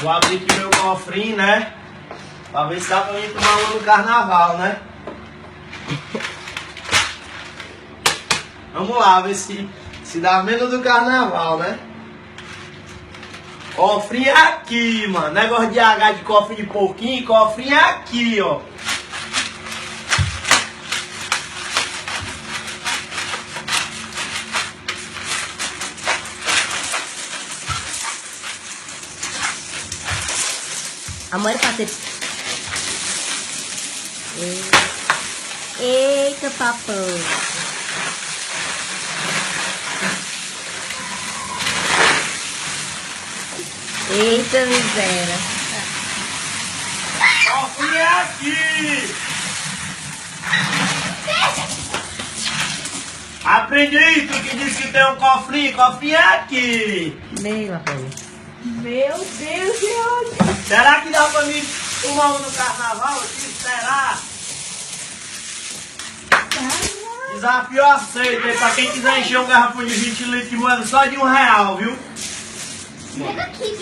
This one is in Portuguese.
Vou abrir aqui meu cofrinho, né? Pra ver se dá pra mim tomar uma no carnaval, né? Vamos lá, ver se dá menos do carnaval, né? Cofrinho aqui, mano. Negócio de H de cofre de porquinho, cofrinho aqui, ó. Amor, parceiro. Eita, papai. Eita, miséria. Cofrinho aqui. Aprende aí, tu que disse que tem um cofrinho aqui. Meu, papai. Meu Deus, Deus. Será que dá pra mim tomar uma no carnaval aqui? Será? Desafio aceito, hein? Pra quem quiser encher um garrafão de 20 litros de moeda só de R$1, viu? Pega aqui,